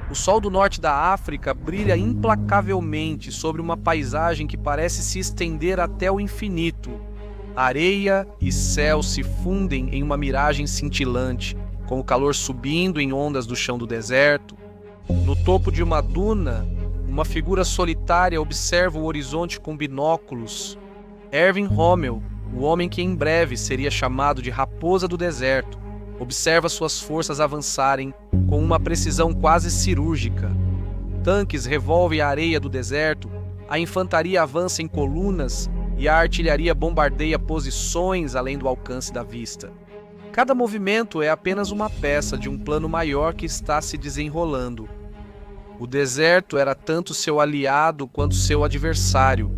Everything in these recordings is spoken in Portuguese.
O sol do norte da África brilha implacavelmente sobre uma paisagem que parece se estender até o infinito. Areia e céu se fundem em uma miragem cintilante, com o calor subindo em ondas do chão do deserto. No topo de uma duna, uma figura solitária observa o horizonte com binóculos. Erwin Rommel, o homem que em breve seria chamado de Raposa do Deserto, observa suas forças avançarem com uma precisão quase cirúrgica. Tanques revolvem a areia do deserto, a infantaria avança em colunas e a artilharia bombardeia posições além do alcance da vista. Cada movimento é apenas uma peça de um plano maior que está se desenrolando. O deserto era tanto seu aliado quanto seu adversário,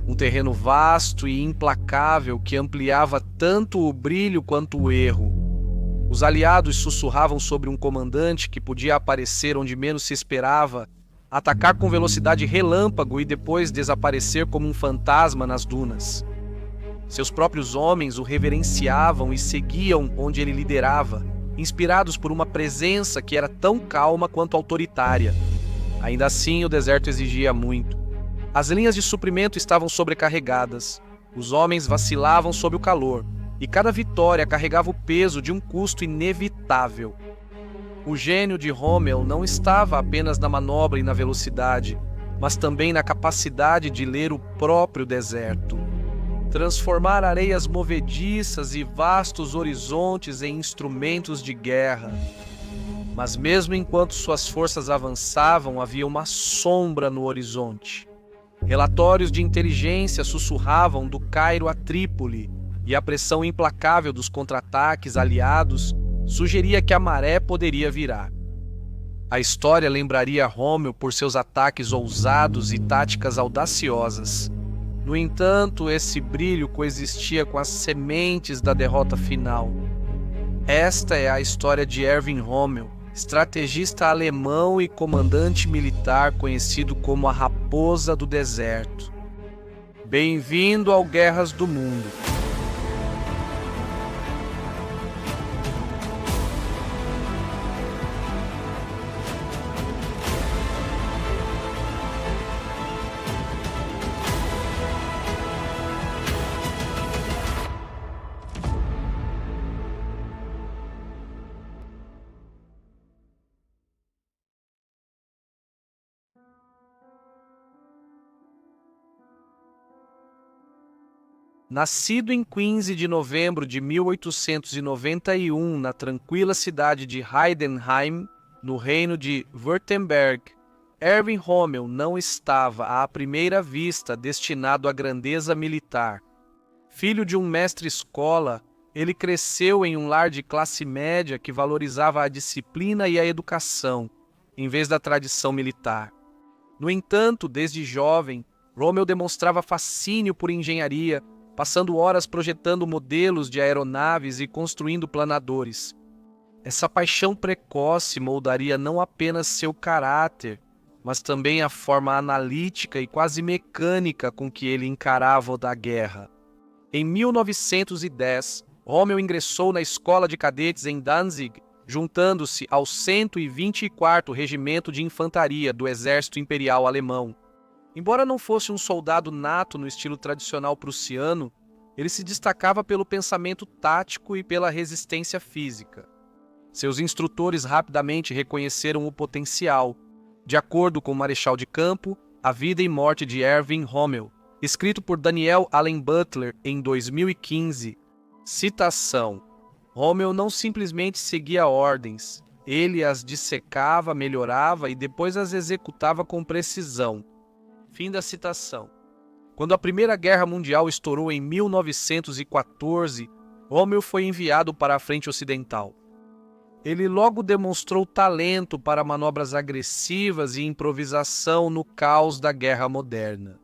um terreno vasto e implacável que ampliava tanto o brilho quanto o erro. Os aliados sussurravam sobre um comandante que podia aparecer onde menos se esperava, atacar com velocidade relâmpago e depois desaparecer como um fantasma nas dunas. Seus próprios homens o reverenciavam e seguiam onde ele liderava, inspirados por uma presença que era tão calma quanto autoritária. Ainda assim, o deserto exigia muito. As linhas de suprimento estavam sobrecarregadas, os homens vacilavam sob o calor, e cada vitória carregava o peso de um custo inevitável. O gênio de Rommel não estava apenas na manobra e na velocidade, mas também na capacidade de ler o próprio deserto. Transformar areias movediças e vastos horizontes em instrumentos de guerra. Mas mesmo enquanto suas forças avançavam, havia uma sombra no horizonte. Relatórios de inteligência sussurravam do Cairo a Trípoli, e a pressão implacável dos contra-ataques aliados sugeria que a maré poderia virar. A história lembraria Rommel por seus ataques ousados e táticas audaciosas. No entanto, esse brilho coexistia com as sementes da derrota final. Esta é a história de Erwin Rommel, estrategista alemão e comandante militar conhecido como a Raposa do Deserto. Bem-vindo ao Guerras do Mundo. Nascido em 15 de novembro de 1891 na tranquila cidade de Heidenheim, no reino de Württemberg, Erwin Rommel não estava, à primeira vista, destinado à grandeza militar. Filho de um mestre-escola, ele cresceu em um lar de classe média que valorizava a disciplina e a educação, em vez da tradição militar. No entanto, desde jovem, Rommel demonstrava fascínio por engenharia, passando horas projetando modelos de aeronaves e construindo planadores. Essa paixão precoce moldaria não apenas seu caráter, mas também a forma analítica e quase mecânica com que ele encarava o da guerra. Em 1910, Rommel ingressou na Escola de Cadetes em Danzig, juntando-se ao 124º Regimento de Infantaria do Exército Imperial Alemão. Embora não fosse um soldado nato no estilo tradicional prussiano, ele se destacava pelo pensamento tático e pela resistência física. Seus instrutores rapidamente reconheceram o potencial. De acordo com o Marechal de Campo, A Vida e Morte de Erwin Rommel, escrito por Daniel Allen Butler em 2015, citação: Rommel não simplesmente seguia ordens, ele as dissecava, melhorava e depois as executava com precisão. Fim da citação. Quando a Primeira Guerra Mundial estourou em 1914, Rommel foi enviado para a frente ocidental. Ele logo demonstrou talento para manobras agressivas e improvisação no caos da guerra moderna.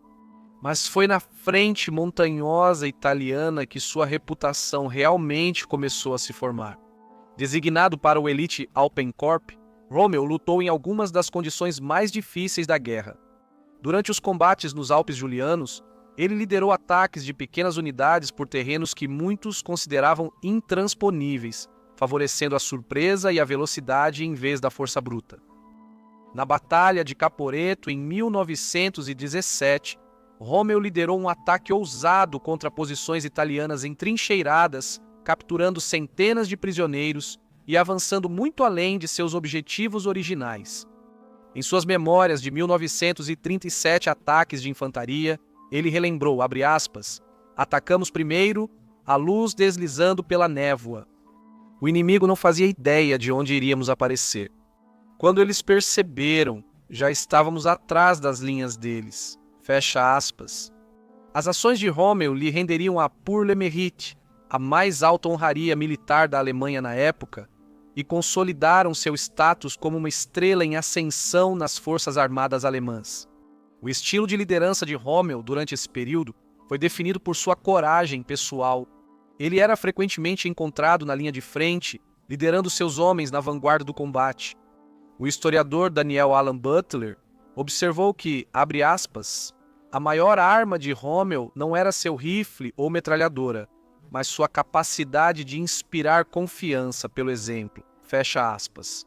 Mas foi na frente montanhosa italiana que sua reputação realmente começou a se formar. Designado para o Elite Alpenkorps, Rommel lutou em algumas das condições mais difíceis da guerra. Durante os combates nos Alpes Julianos, ele liderou ataques de pequenas unidades por terrenos que muitos consideravam intransponíveis, favorecendo a surpresa e a velocidade em vez da força bruta. Na Batalha de Caporetto, em 1917, Rômmel liderou um ataque ousado contra posições italianas entrincheiradas, capturando centenas de prisioneiros e avançando muito além de seus objetivos originais. Em suas memórias de 1937 ataques de infantaria, ele relembrou, abre aspas, "Atacamos primeiro, a luz deslizando pela névoa. O inimigo não fazia ideia de onde iríamos aparecer. Quando eles perceberam, já estávamos atrás das linhas deles." Fecha aspas. As ações de Rômmel lhe renderiam a Pour le Mérite, a mais alta honraria militar da Alemanha na época, e consolidaram seu status como uma estrela em ascensão nas forças armadas alemãs. O estilo de liderança de Rômmel durante esse período foi definido por sua coragem pessoal. Ele era frequentemente encontrado na linha de frente, liderando seus homens na vanguarda do combate. O historiador Daniel Alan Butler observou que, abre aspas, "a maior arma de Rômmel não era seu rifle ou metralhadora, mas sua capacidade de inspirar confiança pelo exemplo." Fecha aspas.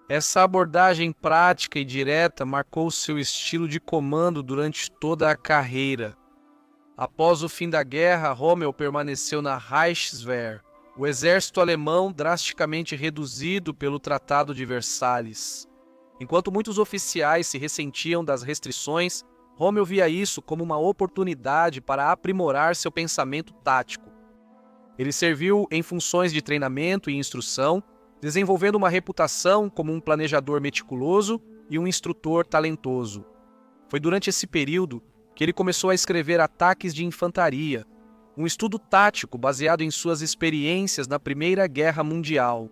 Essa abordagem prática e direta marcou seu estilo de comando durante toda a carreira. Após o fim da guerra, Rômmel permaneceu na Reichswehr, o exército alemão drasticamente reduzido pelo Tratado de Versalhes. Enquanto muitos oficiais se ressentiam das restrições, Rômmel via isso como uma oportunidade para aprimorar seu pensamento tático. Ele serviu em funções de treinamento e instrução, desenvolvendo uma reputação como um planejador meticuloso e um instrutor talentoso. Foi durante esse período que ele começou a escrever Ataques de Infantaria, um estudo tático baseado em suas experiências na Primeira Guerra Mundial.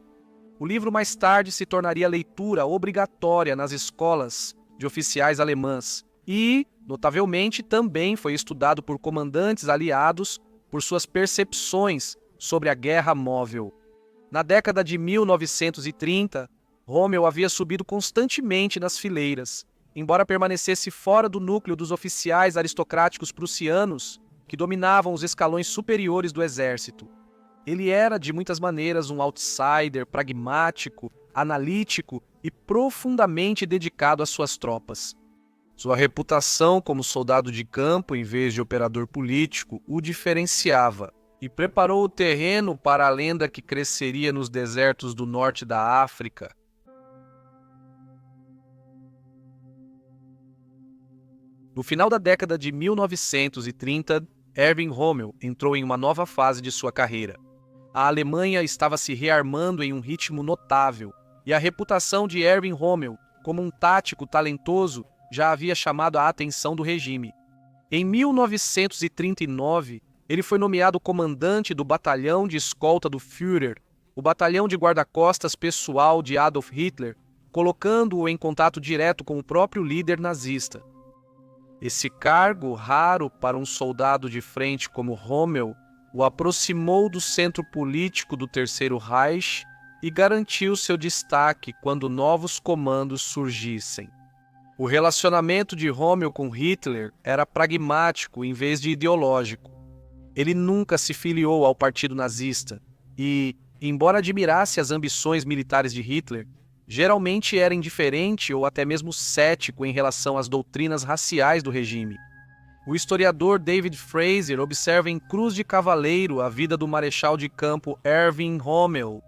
O livro mais tarde se tornaria leitura obrigatória nas escolas de oficiais alemãs e, notavelmente, também foi estudado por comandantes aliados por suas percepções sobre a guerra móvel. Na década de 1930, Rômmel havia subido constantemente nas fileiras, embora permanecesse fora do núcleo dos oficiais aristocráticos prussianos que dominavam os escalões superiores do exército. Ele era, de muitas maneiras, um outsider pragmático, analítico e profundamente dedicado às suas tropas. Sua reputação como soldado de campo em vez de operador político o diferenciava e preparou o terreno para a lenda que cresceria nos desertos do norte da África. No final da década de 1930, Erwin Rommel entrou em uma nova fase de sua carreira. A Alemanha estava se rearmando em um ritmo notável, e a reputação de Erwin Rommel como um tático talentoso já havia chamado a atenção do regime. Em 1939, ele foi nomeado comandante do batalhão de escolta do Führer, o batalhão de guarda-costas pessoal de Adolf Hitler, colocando-o em contato direto com o próprio líder nazista. Esse cargo, raro para um soldado de frente como Rommel, o aproximou do centro político do Terceiro Reich e garantiu seu destaque quando novos comandos surgissem. O relacionamento de Rommel com Hitler era pragmático em vez de ideológico. Ele nunca se filiou ao partido nazista e, embora admirasse as ambições militares de Hitler, geralmente era indiferente ou até mesmo cético em relação às doutrinas raciais do regime. O historiador David Fraser observa em Cruz de Cavaleiro a vida do marechal de campo Erwin Rommel,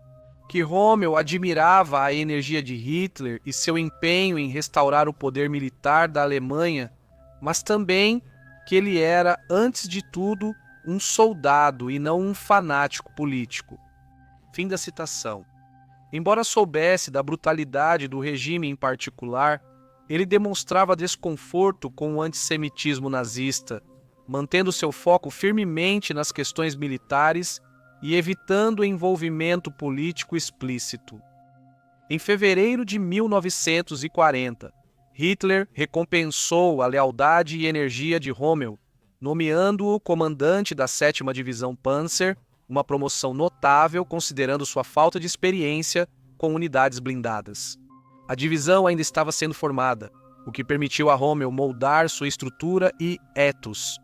que Rommel admirava a energia de Hitler e seu empenho em restaurar o poder militar da Alemanha, mas também que ele era, antes de tudo, um soldado e não um fanático político. Fim da citação. Embora soubesse da brutalidade do regime em particular, ele demonstrava desconforto com o antissemitismo nazista, mantendo seu foco firmemente nas questões militares e evitando o envolvimento político explícito. Em fevereiro de 1940, Hitler recompensou a lealdade e energia de Rommel, nomeando-o comandante da 7ª Divisão Panzer, uma promoção notável considerando sua falta de experiência com unidades blindadas. A divisão ainda estava sendo formada, o que permitiu a Rommel moldar sua estrutura e ethos.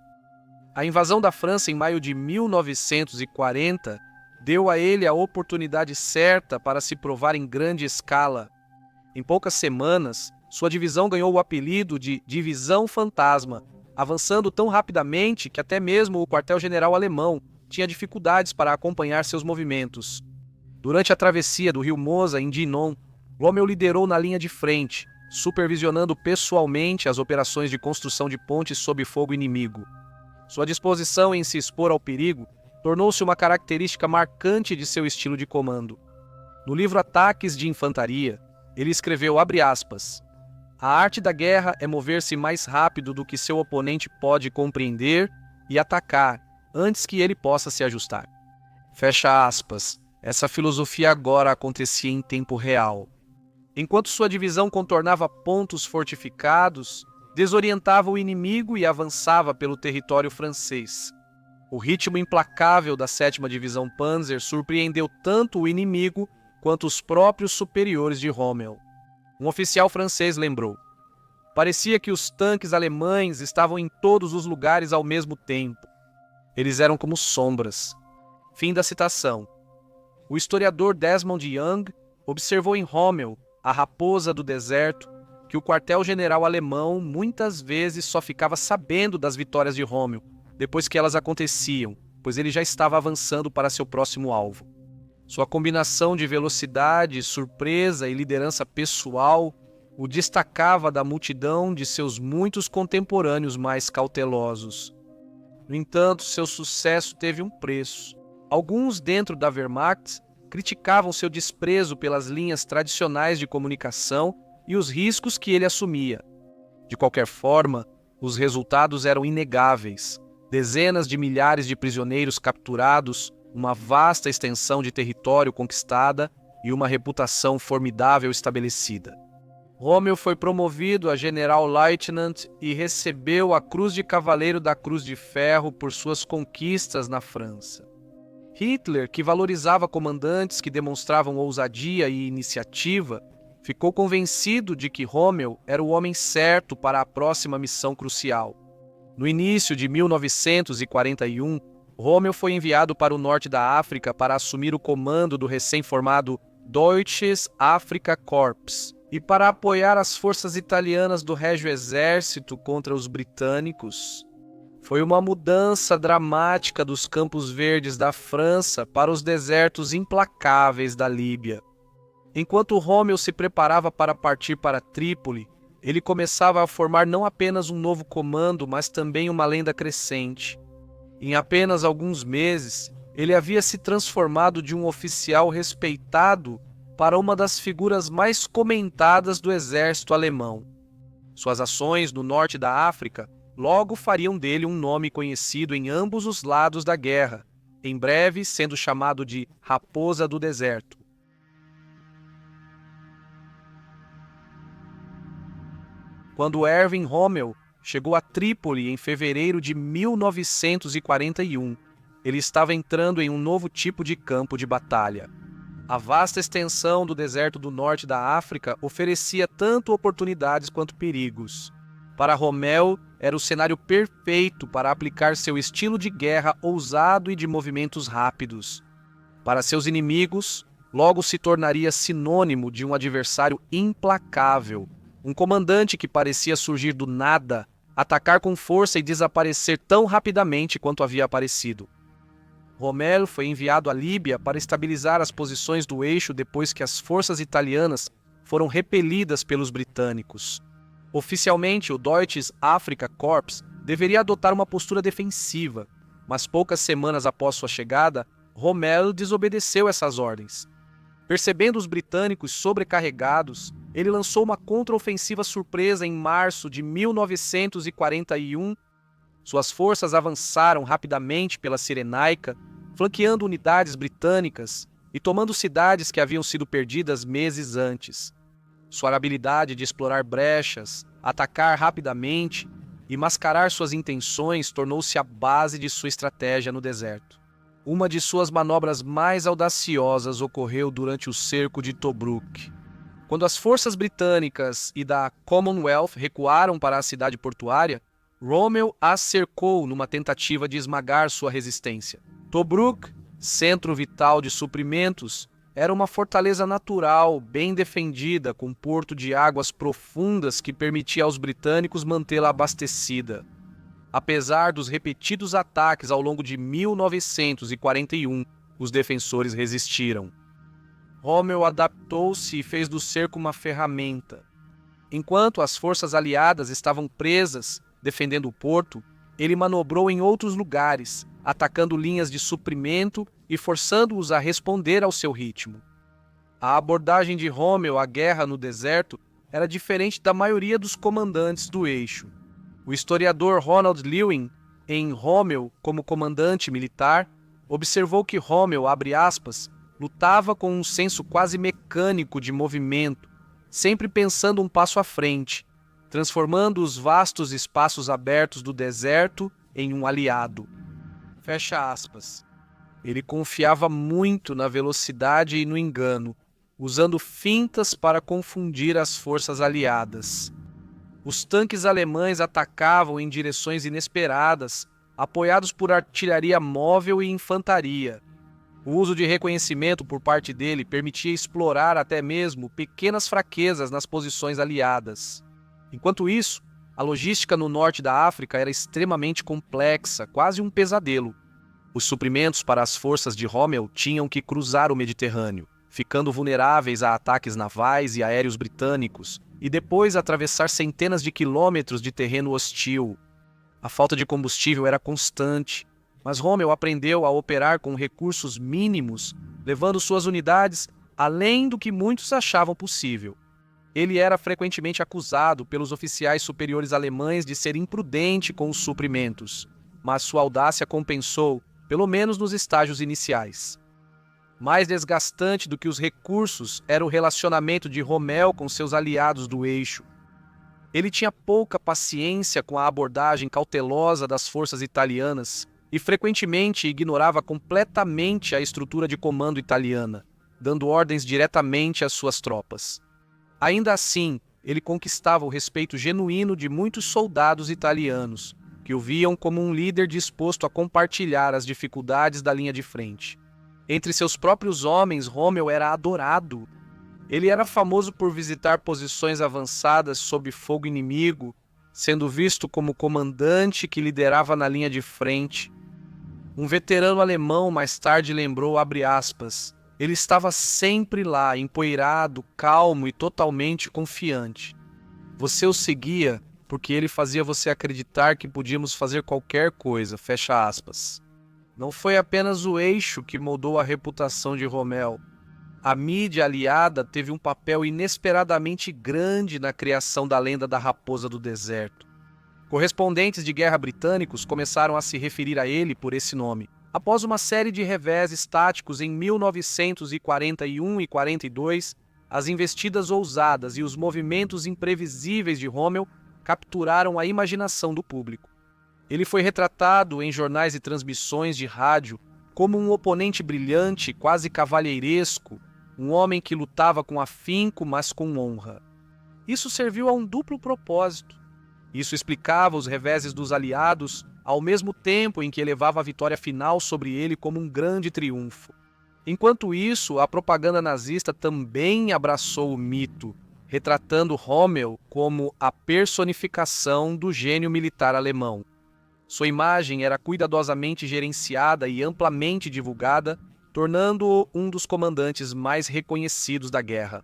A invasão da França em maio de 1940 deu a ele a oportunidade certa para se provar em grande escala. Em poucas semanas, Sua divisão ganhou o apelido de Divisão Fantasma, avançando tão rapidamente que até mesmo o quartel-general alemão tinha dificuldades para acompanhar seus movimentos. Durante a travessia do rio Mosa em Dinant, Rommel liderou na linha de frente, supervisionando pessoalmente as operações de construção de pontes sob fogo inimigo. Sua disposição em se expor ao perigo tornou-se uma característica marcante de seu estilo de comando. No livro Ataques de Infantaria, ele escreveu, abre aspas, "A arte da guerra é mover-se mais rápido do que seu oponente pode compreender e atacar antes que ele possa se ajustar." Fecha aspas. Essa filosofia agora acontecia em tempo real. Enquanto sua divisão contornava pontos fortificados, desorientava o inimigo e avançava pelo território francês. O ritmo implacável da 7ª Divisão Panzer surpreendeu tanto o inimigo quanto os próprios superiores de Rommel. Um oficial francês lembrou: "Parecia que os tanques alemães estavam em todos os lugares ao mesmo tempo. Eles eram como sombras." Fim da citação. O historiador Desmond Young observou em Rommel, a raposa do deserto, que o quartel-general alemão muitas vezes só ficava sabendo das vitórias de Rommel depois que elas aconteciam, pois ele já estava avançando para seu próximo alvo. Sua combinação de velocidade, surpresa e liderança pessoal o destacava da multidão de seus muitos contemporâneos mais cautelosos. No entanto, seu sucesso teve um preço. Alguns dentro da Wehrmacht criticavam seu desprezo pelas linhas tradicionais de comunicação e os riscos que ele assumia. De qualquer forma, os resultados eram inegáveis. Dezenas de milhares de prisioneiros capturados, uma vasta extensão de território conquistada e uma reputação formidável estabelecida. Rommel foi promovido a Generalleutnant e recebeu a Cruz de Cavaleiro da Cruz de Ferro por suas conquistas na França. Hitler, que valorizava comandantes que demonstravam ousadia e iniciativa, ficou convencido de que Rommel era o homem certo para a próxima missão crucial. No início de 1941, Rommel foi enviado para o norte da África para assumir o comando do recém-formado Deutsches Afrika Korps e para apoiar as forças italianas do Régio Exército contra os britânicos. Foi uma mudança dramática dos Campos Verdes da França para os desertos implacáveis da Líbia. Enquanto Rommel se preparava para partir para Trípoli, ele começava a formar não apenas um novo comando, mas também uma lenda crescente. Em apenas alguns meses, ele havia se transformado de um oficial respeitado para uma das figuras mais comentadas do exército alemão. Suas ações no norte da África logo fariam dele um nome conhecido em ambos os lados da guerra, em breve sendo chamado de Raposa do Deserto. Quando Erwin Rommel chegou a Trípoli em fevereiro de 1941, ele estava entrando em um novo tipo de campo de batalha. A vasta extensão do deserto do norte da África oferecia tanto oportunidades quanto perigos. Para Rommel, era o cenário perfeito para aplicar seu estilo de guerra ousado e de movimentos rápidos. Para seus inimigos, logo se tornaria sinônimo de um adversário implacável, um comandante que parecia surgir do nada, atacar com força e desaparecer tão rapidamente quanto havia aparecido. Rommel foi enviado à Líbia para estabilizar as posições do eixo depois que as forças italianas foram repelidas pelos britânicos. Oficialmente, o Deutsches Afrika Korps deveria adotar uma postura defensiva, mas poucas semanas após sua chegada, Rommel desobedeceu essas ordens. Percebendo os britânicos sobrecarregados, ele lançou uma contraofensiva surpresa em março de 1941. Suas forças avançaram rapidamente pela Cirenaica, flanqueando unidades britânicas e tomando cidades que haviam sido perdidas meses antes. Sua habilidade de explorar brechas, atacar rapidamente e mascarar suas intenções tornou-se a base de sua estratégia no deserto. Uma de suas manobras mais audaciosas ocorreu durante o cerco de Tobruk. Quando as forças britânicas e da Commonwealth recuaram para a cidade portuária, Rommel as cercou numa tentativa de esmagar sua resistência. Tobruk, centro vital de suprimentos, era uma fortaleza natural, bem defendida, com porto de águas profundas que permitia aos britânicos mantê-la abastecida. Apesar dos repetidos ataques ao longo de 1941, os defensores resistiram. Rommel adaptou-se e fez do cerco uma ferramenta. Enquanto as forças aliadas estavam presas, defendendo o porto, ele manobrou em outros lugares, atacando linhas de suprimento e forçando-os a responder ao seu ritmo. A abordagem de Rommel à guerra no deserto era diferente da maioria dos comandantes do eixo. O historiador Ronald Lewin, em Rommel como comandante militar, observou que Rommel, abre aspas, lutava com um senso quase mecânico de movimento, sempre pensando um passo à frente, transformando os vastos espaços abertos do deserto em um aliado. Fecha aspas. Ele confiava muito na velocidade e no engano, usando fintas para confundir as forças aliadas. Os tanques alemães atacavam em direções inesperadas, apoiados por artilharia móvel e infantaria. O uso de reconhecimento por parte dele permitia explorar até mesmo pequenas fraquezas nas posições aliadas. Enquanto isso, a logística no norte da África era extremamente complexa, quase um pesadelo. Os suprimentos para as forças de Rommel tinham que cruzar o Mediterrâneo, ficando vulneráveis a ataques navais e aéreos britânicos, e depois atravessar centenas de quilômetros de terreno hostil. A falta de combustível era constante, mas Rommel aprendeu a operar com recursos mínimos, levando suas unidades além do que muitos achavam possível. Ele era frequentemente acusado pelos oficiais superiores alemães de ser imprudente com os suprimentos, mas sua audácia compensou, pelo menos nos estágios iniciais. Mais desgastante do que os recursos era o relacionamento de Rommel com seus aliados do eixo. Ele tinha pouca paciência com a abordagem cautelosa das forças italianas e frequentemente ignorava completamente a estrutura de comando italiana, dando ordens diretamente às suas tropas. Ainda assim, ele conquistava o respeito genuíno de muitos soldados italianos, que o viam como um líder disposto a compartilhar as dificuldades da linha de frente. Entre seus próprios homens, Rommel era adorado. Ele era famoso por visitar posições avançadas sob fogo inimigo, sendo visto como comandante que liderava na linha de frente. Um veterano alemão mais tarde lembrou, abre aspas, ele estava sempre lá, empoeirado, calmo e totalmente confiante. Você o seguia porque ele fazia você acreditar que podíamos fazer qualquer coisa, fecha aspas. Não foi apenas o eixo que moldou a reputação de Rommel. A mídia aliada teve um papel inesperadamente grande na criação da lenda da Raposa do Deserto. Correspondentes de guerra britânicos começaram a se referir a ele por esse nome, após uma série de reveses táticos em 1941 e 42, as investidas ousadas e os movimentos imprevisíveis de Rommel capturaram a imaginação do público. Ele foi retratado em jornais e transmissões de rádio como um oponente brilhante, quase cavalheiresco, um homem que lutava com afinco, mas com honra. Isso serviu a um duplo propósito. Isso explicava os reveses dos aliados, ao mesmo tempo em que elevava a vitória final sobre ele como um grande triunfo. Enquanto isso, a propaganda nazista também abraçou o mito, retratando Rommel como a personificação do gênio militar alemão. Sua imagem era cuidadosamente gerenciada e amplamente divulgada, tornando-o um dos comandantes mais reconhecidos da guerra.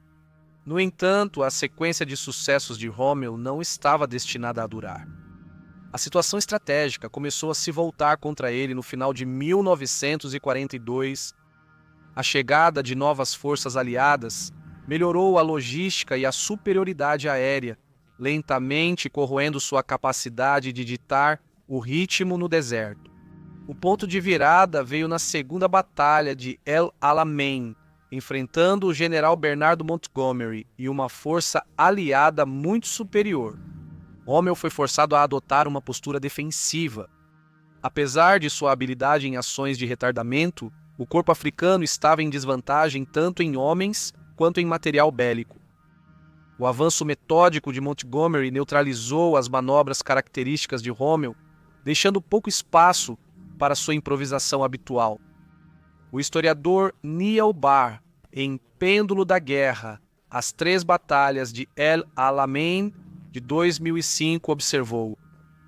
No entanto, a sequência de sucessos de Rommel não estava destinada a durar. A situação estratégica começou a se voltar contra ele no final de 1942. A chegada de novas forças aliadas melhorou a logística e a superioridade aérea, lentamente corroendo sua capacidade de ditar o ritmo no deserto. O ponto de virada veio na segunda batalha de El Alamein, enfrentando o general Bernardo Montgomery e uma força aliada muito superior. Rommel foi forçado a adotar uma postura defensiva. Apesar de sua habilidade em ações de retardamento, o corpo africano estava em desvantagem tanto em homens quanto em material bélico. O avanço metódico de Montgomery neutralizou as manobras características de Rommel, deixando pouco espaço para sua improvisação habitual. O historiador Neil Barr em Pêndulo da Guerra, as 3 batalhas de El Alamein de 2005, observou: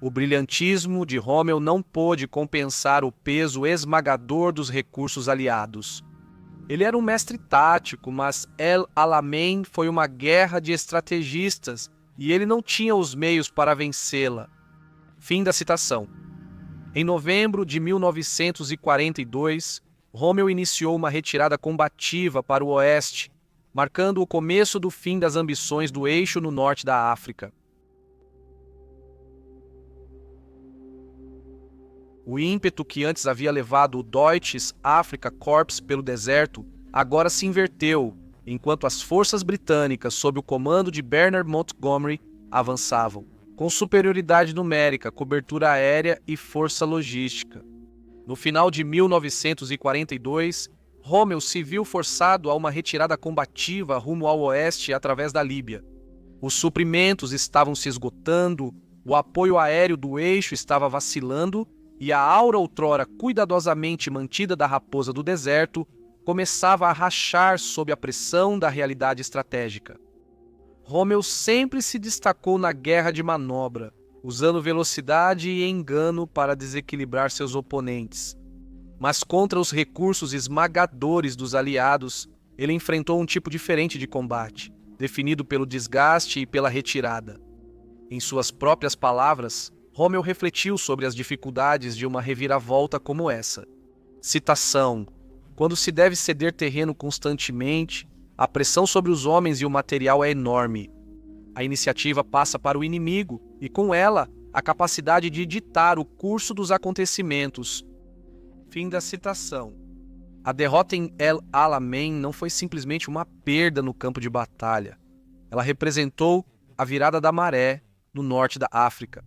o brilhantismo de Rommel não pôde compensar o peso esmagador dos recursos aliados. Ele era um mestre tático, mas El Alamein foi uma guerra de estrategistas e ele não tinha os meios para vencê-la. Fim da citação. Em novembro de 1942, Rommel iniciou uma retirada combativa para o oeste, marcando o começo do fim das ambições do eixo no norte da África. O ímpeto que antes havia levado o Deutsches Afrika Korps pelo deserto agora se inverteu, enquanto as forças britânicas, sob o comando de Bernard Montgomery, avançavam, com superioridade numérica, cobertura aérea e força logística. No final de 1942, Rommel se viu forçado a uma retirada combativa rumo ao oeste através da Líbia. Os suprimentos estavam se esgotando, o apoio aéreo do eixo estava vacilando e a aura outrora cuidadosamente mantida da raposa do deserto começava a rachar sob a pressão da realidade estratégica. Rommel sempre se destacou na guerra de manobra, usando velocidade e engano para desequilibrar seus oponentes. Mas contra os recursos esmagadores dos aliados, ele enfrentou um tipo diferente de combate, definido pelo desgaste e pela retirada. Em suas próprias palavras, Rommel refletiu sobre as dificuldades de uma reviravolta como essa. Citação: quando se deve ceder terreno constantemente, a pressão sobre os homens e o material é enorme. A iniciativa passa para o inimigo e, com ela, a capacidade de ditar o curso dos acontecimentos. Fim da citação. A derrota em El Alamein não foi simplesmente uma perda no campo de batalha. Ela representou a virada da maré no norte da África.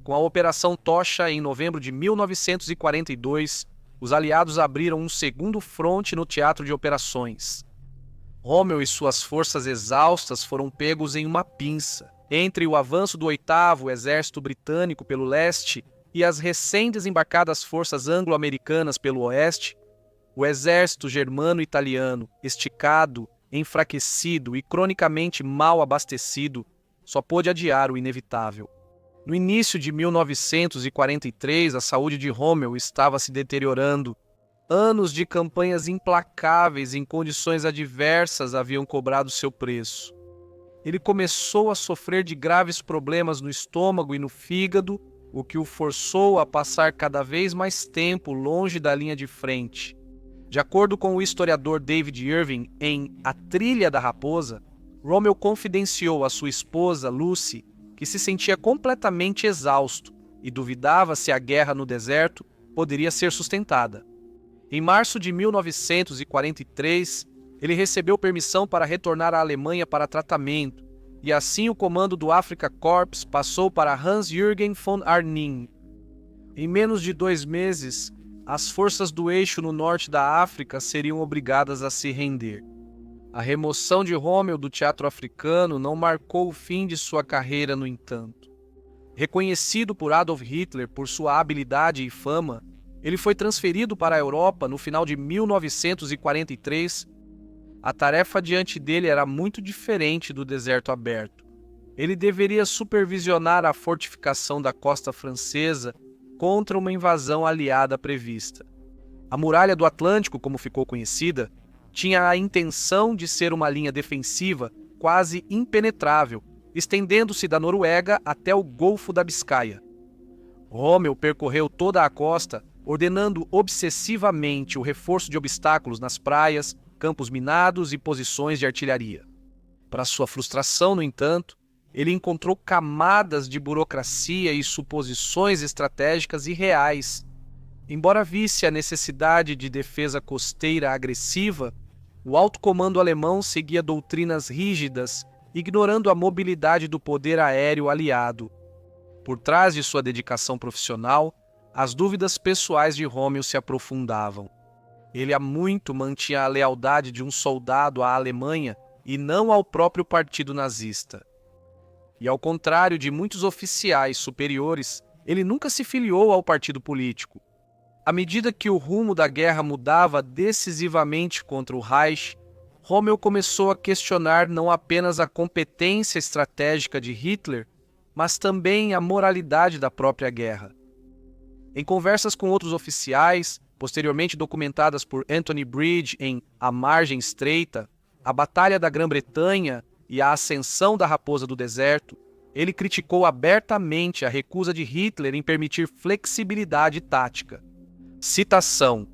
Com a Operação Tocha, em novembro de 1942, os aliados abriram um segundo fronte no teatro de operações. Rommel e suas forças exaustas foram pegos em uma pinça, entre o avanço do 8º Exército Britânico pelo leste e as recém-desembarcadas forças anglo-americanas pelo oeste. O exército germano-italiano, esticado, enfraquecido e cronicamente mal abastecido, só pôde adiar o inevitável. No início de 1943, a saúde de Rommel estava se deteriorando. Anos de campanhas implacáveis em condições adversas haviam cobrado seu preço. Ele começou a sofrer de graves problemas no estômago e no fígado, o que o forçou a passar cada vez mais tempo longe da linha de frente. De acordo com o historiador David Irving, em A Trilha da Raposa, Rommel confidenciou à sua esposa, Lucy, que se sentia completamente exausto e duvidava se a guerra no deserto poderia ser sustentada. Em março de 1943, ele recebeu permissão para retornar à Alemanha para tratamento, e assim o comando do Afrika Korps passou para Hans-Jürgen von Arnim. Em menos de 2 meses, as forças do eixo no norte da África seriam obrigadas a se render. A remoção de Rommel do teatro africano não marcou o fim de sua carreira, no entanto. Reconhecido por Adolf Hitler por sua habilidade e fama, ele foi transferido para a Europa no final de 1943. A tarefa diante dele era muito diferente do deserto aberto. Ele deveria supervisionar a fortificação da costa francesa contra uma invasão aliada prevista. A Muralha do Atlântico, como ficou conhecida, tinha a intenção de ser uma linha defensiva quase impenetrável, estendendo-se da Noruega até o Golfo da Biscaia. Rommel percorreu toda a costa, ordenando obsessivamente o reforço de obstáculos nas praias, campos minados e posições de artilharia. Para sua frustração, no entanto, ele encontrou camadas de burocracia e suposições estratégicas irreais. Embora visse a necessidade de defesa costeira agressiva, o alto comando alemão seguia doutrinas rígidas, ignorando a mobilidade do poder aéreo aliado. Por trás de sua dedicação profissional, as dúvidas pessoais de Rommel se aprofundavam. Ele há muito mantinha a lealdade de um soldado à Alemanha e não ao próprio partido nazista. E ao contrário de muitos oficiais superiores, ele nunca se filiou ao partido político. À medida que o rumo da guerra mudava decisivamente contra o Reich, Rommel começou a questionar não apenas a competência estratégica de Hitler, mas também a moralidade da própria guerra. Em conversas com outros oficiais, posteriormente documentadas por Anthony Bridge em A Margem Estreita, A Batalha da Grã-Bretanha e a Ascensão da Raposa do Deserto, ele criticou abertamente a recusa de Hitler em permitir flexibilidade tática. Citação: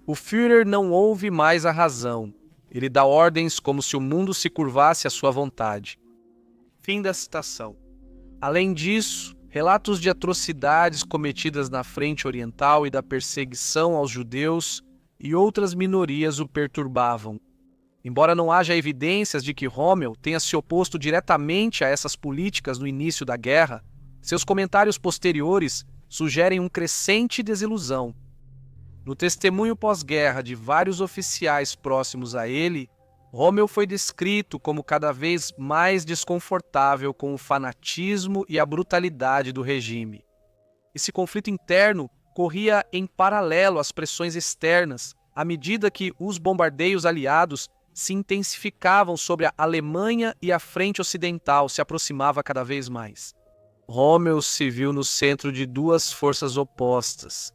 "O Führer não ouve mais a razão. Ele dá ordens como se o mundo se curvasse à sua vontade." Fim da citação. Além disso, relatos de atrocidades cometidas na Frente Oriental e da perseguição aos judeus e outras minorias o perturbavam. Embora não haja evidências de que Rommel tenha se oposto diretamente a essas políticas no início da guerra, seus comentários posteriores sugerem um crescente desilusão. No testemunho pós-guerra de vários oficiais próximos a ele, Rommel foi descrito como cada vez mais desconfortável com o fanatismo e a brutalidade do regime. Esse conflito interno corria em paralelo às pressões externas, à medida que os bombardeios aliados se intensificavam sobre a Alemanha e a frente ocidental se aproximava cada vez mais. Rommel se viu no centro de duas forças opostas.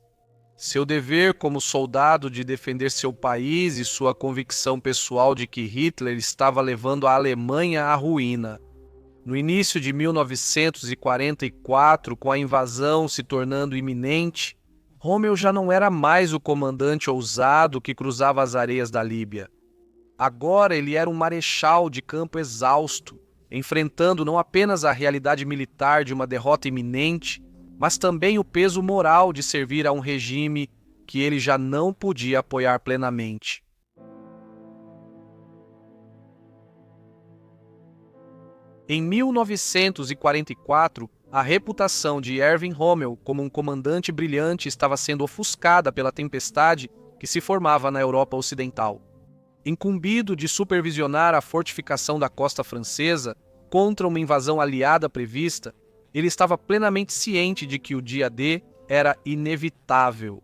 Seu dever como soldado de defender seu país e sua convicção pessoal de que Hitler estava levando a Alemanha à ruína. No início de 1944, com a invasão se tornando iminente, Rommel já não era mais o comandante ousado que cruzava as areias da Líbia. Agora ele era um marechal de campo exausto, enfrentando não apenas a realidade militar de uma derrota iminente, mas também o peso moral de servir a um regime que ele já não podia apoiar plenamente. Em 1944, a reputação de Erwin Rommel como um comandante brilhante estava sendo ofuscada pela tempestade que se formava na Europa Ocidental. Incumbido de supervisionar a fortificação da costa francesa contra uma invasão aliada prevista, ele estava plenamente ciente de que o dia D era inevitável.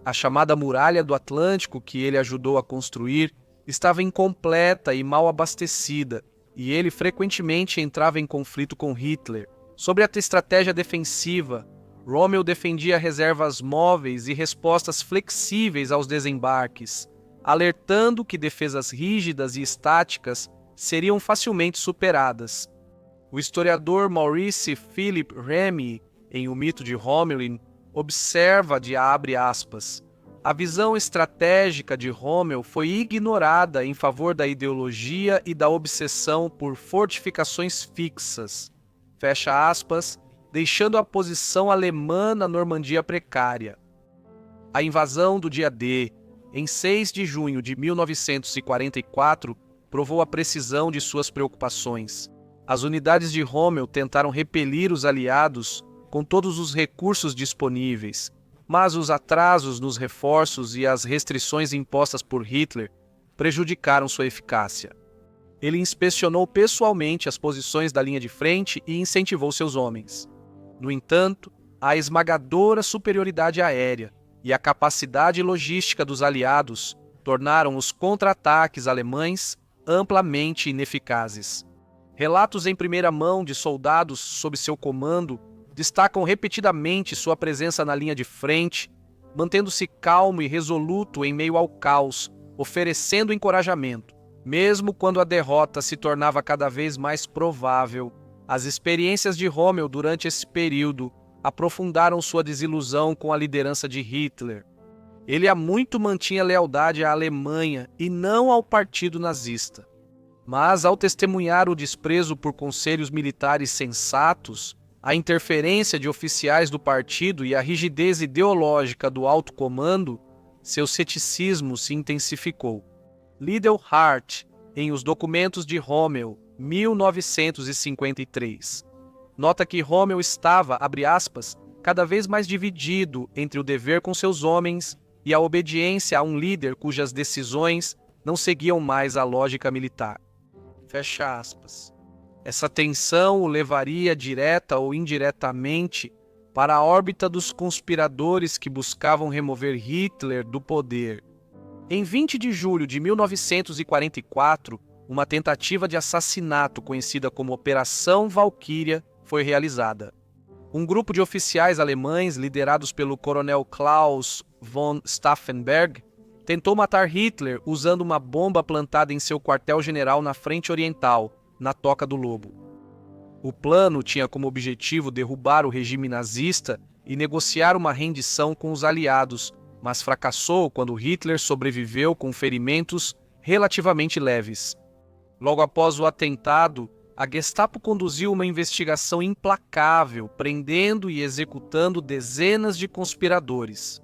A chamada Muralha do Atlântico, que ele ajudou a construir, estava incompleta e mal abastecida, e ele frequentemente entrava em conflito com Hitler. Sobre a estratégia defensiva, Rommel defendia reservas móveis e respostas flexíveis aos desembarques, alertando que defesas rígidas e estáticas seriam facilmente superadas. O historiador Maurice Philip Remy, em O Mito de Rommel, observa abre aspas, "A visão estratégica de Rommel foi ignorada em favor da ideologia e da obsessão por fortificações fixas", fecha aspas, deixando a posição alemã na Normandia precária. A invasão do dia D, em 6 de junho de 1944, provou a precisão de suas preocupações. As unidades de Rommel tentaram repelir os aliados com todos os recursos disponíveis, mas os atrasos nos reforços e as restrições impostas por Hitler prejudicaram sua eficácia. Ele inspecionou pessoalmente as posições da linha de frente e incentivou seus homens. No entanto, a esmagadora superioridade aérea e a capacidade logística dos aliados tornaram os contra-ataques alemães amplamente ineficazes. Relatos em primeira mão de soldados sob seu comando destacam repetidamente sua presença na linha de frente, mantendo-se calmo e resoluto em meio ao caos, oferecendo encorajamento. Mesmo quando a derrota se tornava cada vez mais provável, as experiências de Rommel durante esse período aprofundaram sua desilusão com a liderança de Hitler. Ele há muito mantinha lealdade à Alemanha e não ao partido nazista. Mas, ao testemunhar o desprezo por conselhos militares sensatos, a interferência de oficiais do partido e a rigidez ideológica do alto comando, seu ceticismo se intensificou. Liddell Hart, em Os Documentos de Rommel, 1953. Nota que Rommel estava, abre aspas, cada vez mais dividido entre o dever com seus homens e a obediência a um líder cujas decisões não seguiam mais a lógica militar. Fecha aspas. Essa tensão o levaria direta ou indiretamente para a órbita dos conspiradores que buscavam remover Hitler do poder. Em 20 de julho de 1944, uma tentativa de assassinato conhecida como Operação Valkyria foi realizada. Um grupo de oficiais alemães, liderados pelo coronel Klaus von Stauffenberg, tentou matar Hitler usando uma bomba plantada em seu quartel-general na frente oriental, na Toca do Lobo. O plano tinha como objetivo derrubar o regime nazista e negociar uma rendição com os aliados, mas fracassou quando Hitler sobreviveu com ferimentos relativamente leves. Logo após o atentado, a Gestapo conduziu uma investigação implacável, prendendo e executando dezenas de conspiradores.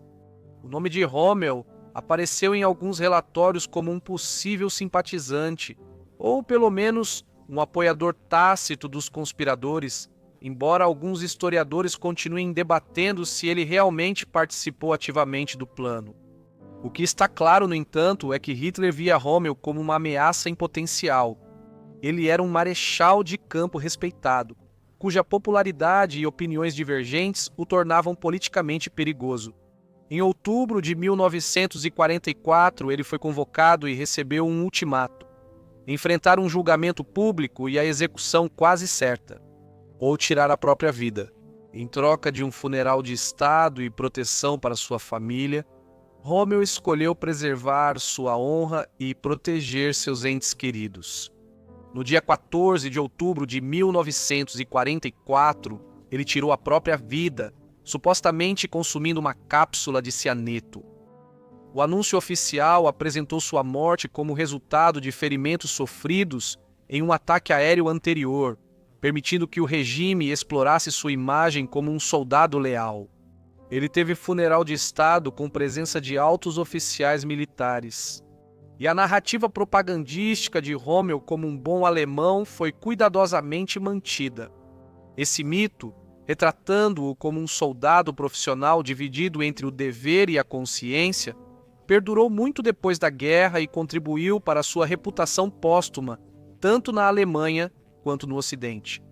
O nome de Rommel apareceu em alguns relatórios como um possível simpatizante, ou pelo menos um apoiador tácito dos conspiradores, embora alguns historiadores continuem debatendo se ele realmente participou ativamente do plano. O que está claro, no entanto, é que Hitler via Rommel como uma ameaça em potencial. Ele era um marechal de campo respeitado, cuja popularidade e opiniões divergentes o tornavam politicamente perigoso. Em outubro de 1944, ele foi convocado e recebeu um ultimato: enfrentar um julgamento público e a execução quase certa, ou tirar a própria vida. Em troca de um funeral de Estado e proteção para sua família, Rommel escolheu preservar sua honra e proteger seus entes queridos. No dia 14 de outubro de 1944, ele tirou a própria vida, supostamente consumindo uma cápsula de cianeto. O anúncio oficial apresentou sua morte como resultado de ferimentos sofridos em um ataque aéreo anterior, permitindo que o regime explorasse sua imagem como um soldado leal. Ele teve funeral de Estado com presença de altos oficiais militares. E a narrativa propagandística de Rommel como um bom alemão foi cuidadosamente mantida. Esse mito, retratando-o como um soldado profissional dividido entre o dever e a consciência, perdurou muito depois da guerra e contribuiu para sua reputação póstuma, tanto na Alemanha quanto no Ocidente.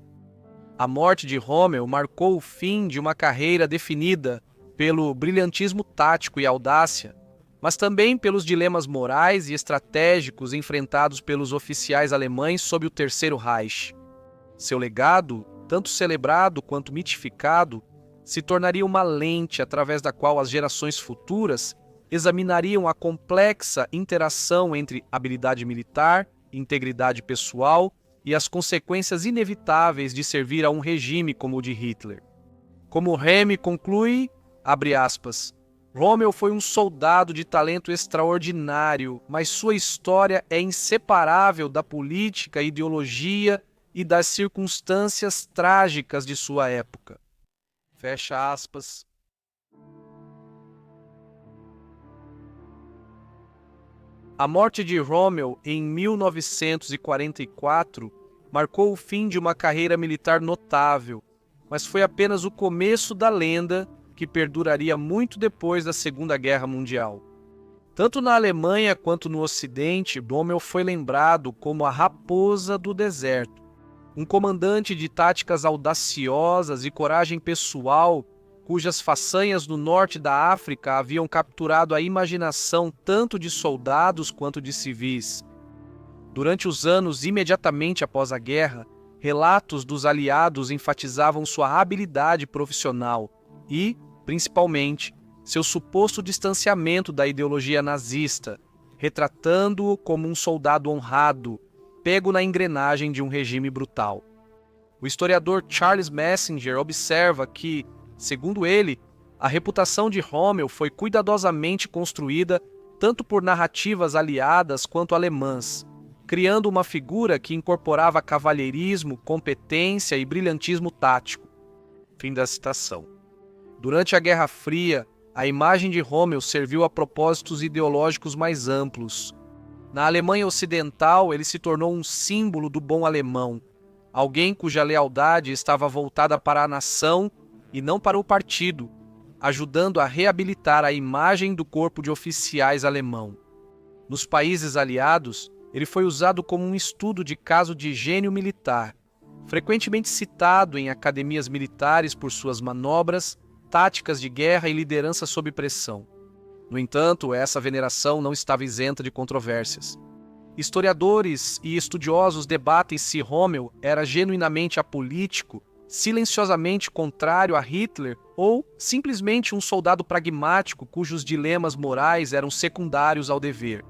A morte de Rommel marcou o fim de uma carreira definida pelo brilhantismo tático e audácia, mas também pelos dilemas morais e estratégicos enfrentados pelos oficiais alemães sob o Terceiro Reich. Seu legado, tanto celebrado quanto mitificado, se tornaria uma lente através da qual as gerações futuras examinariam a complexa interação entre habilidade militar, integridade pessoal e as consequências inevitáveis de servir a um regime como o de Hitler. Como Remy conclui, abre aspas, Rommel foi um soldado de talento extraordinário, mas sua história é inseparável da política, ideologia e das circunstâncias trágicas de sua época. Fecha aspas. A morte de Rommel em 1944 marcou o fim de uma carreira militar notável, mas foi apenas o começo da lenda que perduraria muito depois da Segunda Guerra Mundial. Tanto na Alemanha quanto no Ocidente, Rommel foi lembrado como a raposa do deserto, um comandante de táticas audaciosas e coragem pessoal, cujas façanhas no norte da África haviam capturado a imaginação tanto de soldados quanto de civis. Durante os anos imediatamente após a guerra, relatos dos aliados enfatizavam sua habilidade profissional e, principalmente, seu suposto distanciamento da ideologia nazista, retratando-o como um soldado honrado, pego na engrenagem de um regime brutal. O historiador Charles Messenger observa que, segundo ele, a reputação de Rommel foi cuidadosamente construída tanto por narrativas aliadas quanto alemãs, criando uma figura que incorporava cavalheirismo, competência e brilhantismo tático. Fim da citação. Durante a Guerra Fria, a imagem de Rommel serviu a propósitos ideológicos mais amplos. Na Alemanha Ocidental, ele se tornou um símbolo do bom alemão, alguém cuja lealdade estava voltada para a nação e não para o partido, ajudando a reabilitar a imagem do corpo de oficiais alemão. Nos países aliados, ele foi usado como um estudo de caso de gênio militar, frequentemente citado em academias militares por suas manobras, táticas de guerra e liderança sob pressão. No entanto, essa veneração não estava isenta de controvérsias. Historiadores e estudiosos debatem se Rommel era genuinamente apolítico, silenciosamente contrário a Hitler ou simplesmente um soldado pragmático cujos dilemas morais eram secundários ao dever.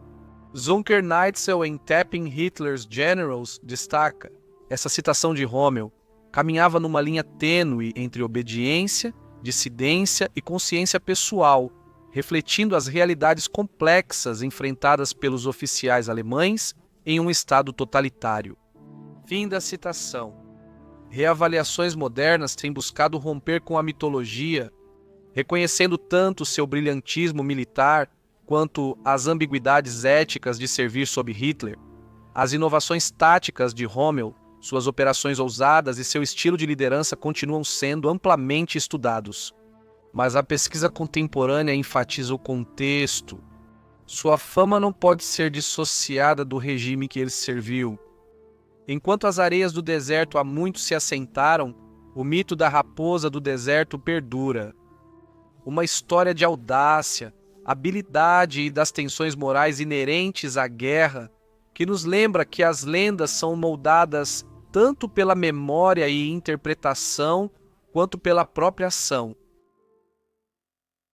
Zunker-Neitzel, em Tapping Hitler's Generals, destaca: essa citação de Rommel caminhava numa linha tênue entre obediência, dissidência e consciência pessoal, refletindo as realidades complexas enfrentadas pelos oficiais alemães em um Estado totalitário. Fim da citação. Reavaliações modernas têm buscado romper com a mitologia, reconhecendo tanto seu brilhantismo militar quanto as ambiguidades éticas de servir sob Hitler, as inovações táticas de Rommel, suas operações ousadas e seu estilo de liderança continuam sendo amplamente estudados. Mas a pesquisa contemporânea enfatiza o contexto. Sua fama não pode ser dissociada do regime que ele serviu. Enquanto as areias do deserto há muito se assentaram, o mito da raposa do deserto perdura. Uma história de audácia, habilidade e das tensões morais inerentes à guerra, que nos lembra que as lendas são moldadas tanto pela memória e interpretação, quanto pela própria ação.